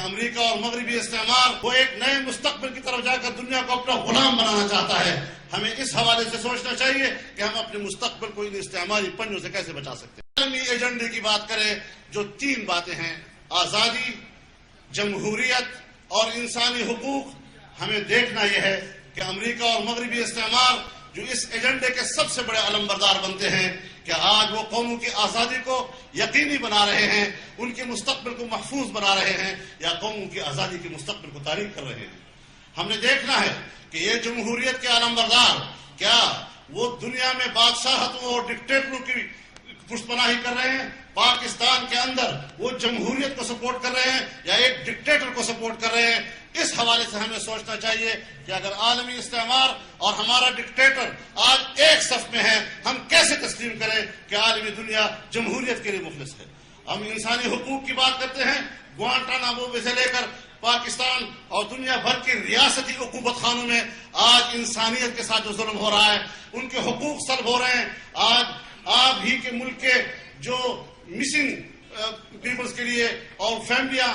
امریکہ اور مغربی استعمار وہ ایک نئے مستقبل کی طرف جا کر دنیا کو اپنا غلام بنانا چاہتا ہے۔ ہمیں اس حوالے سے سوچنا چاہیے کہ ہم اپنے مستقبل کو ان استعماری پنجوں سے کیسے بچا سکتے ہیں۔ عالمی ایجنڈے کی بات کریں جو 3 باتیں ہیں، آزادی، جمہوریت اور انسانی حقوق، ہمیں دیکھنا یہ ہے کہ امریکہ اور مغربی استعمار جو اس ایجنڈے کے سب سے بڑے علمبردار بنتے ہیں کہ آج وہ قوموں کی آزادی کو یقینی بنا رہے ہیں، ان کے مستقبل کو محفوظ بنا رہے ہیں، یا قوموں کی آزادی کے مستقبل کو تاریک کر رہے ہیں۔ ہم نے دیکھنا ہے کہ یہ جمہوریت کے علمبردار کیا وہ دنیا میں بادشاہتوں اور ڈکٹیٹروں کی پشت پناہی کر رہے ہیں؟ پاکستان کے اندر وہ جمہوریت کو سپورٹ کر رہے ہیں یا ایک ڈکٹیٹر کو سپورٹ کر رہے ہیں؟ اس حوالے سے ہمیں سوچنا چاہیے کہ اگر عالمی استعمار اور ہمارا ڈکٹیٹر آج ایک صف میں ہے، ہم کیسے تسلیم کریں کہ عالمی دنیا جمہوریت کے لیے مخلص ہے؟ ہم انسانی حقوق کی بات کرتے ہیں، گوانٹانامو سے لے کر پاکستان اور دنیا بھر کے ریاستی حکومت خانوں میں آج انسانیت کے ساتھ جو ظلم ہو رہا ہے، ان کے حقوق سلب ہو رہے ہیں۔ آج آپ ہی کے ملک کے جو مسنگ پیپلز کے لیے اور فیملیاں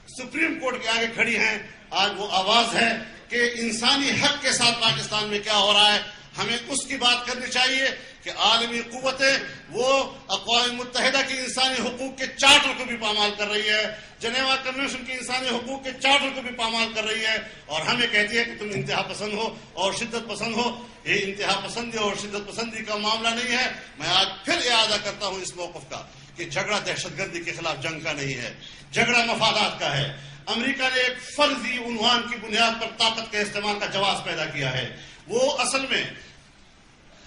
سپریم کورٹ کے آگے کھڑی ہیں، آج وہ آواز ہے کہ انسانی حق کے ساتھ پاکستان میں کیا ہو رہا ہے۔ ہمیں اس کی بات کرنی چاہیے کہ عالمی قوتیں وہ اقوام متحدہ کی انسانی حقوق کے چارٹر کو بھی پامال کر رہی ہے، جنیوا کنونشن کی انسانی حقوق کے چارٹر کو بھی پامال کر رہی ہے، اور ہمیں کہتی ہے کہ تم انتہا پسند ہو اور شدت پسند ہو۔ یہ انتہا پسندی اور شدت پسندی کا معاملہ نہیں ہے۔ میں آج پھر اعادہ کرتا ہوں اس موقف کا کہ جھگڑا دہشت گردی کے خلاف جنگ کا نہیں ہے، جھگڑا مفادات کا ہے۔ امریکہ نے ایک فرضی عنوان کی بنیاد پر طاقت کے استعمال کا جواز پیدا کیا ہے۔ وہ اصل میں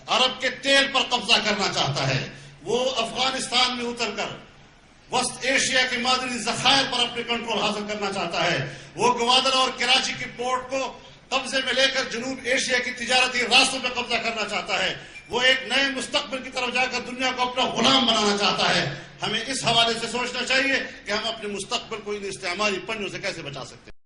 عرب کے تیل پر قبضہ کرنا چاہتا ہے، وہ افغانستان میں اتر کر وسط ایشیا کے معدنی ذخائر پر اپنے کنٹرول حاصل کرنا چاہتا ہے، وہ گوادر اور کراچی کی پورٹ کو قبضے میں لے کر جنوب ایشیا کی تجارتی راستوں پہ قبضہ کرنا چاہتا ہے، وہ ایک نئے مستقبل کی طرف جا کر دنیا کو اپنا غلام بنانا چاہتا ہے۔ ہمیں اس حوالے سے سوچنا چاہیے کہ ہم اپنے مستقبل کو ان استعماری پنجوں سے کیسے بچا سکتے ہیں۔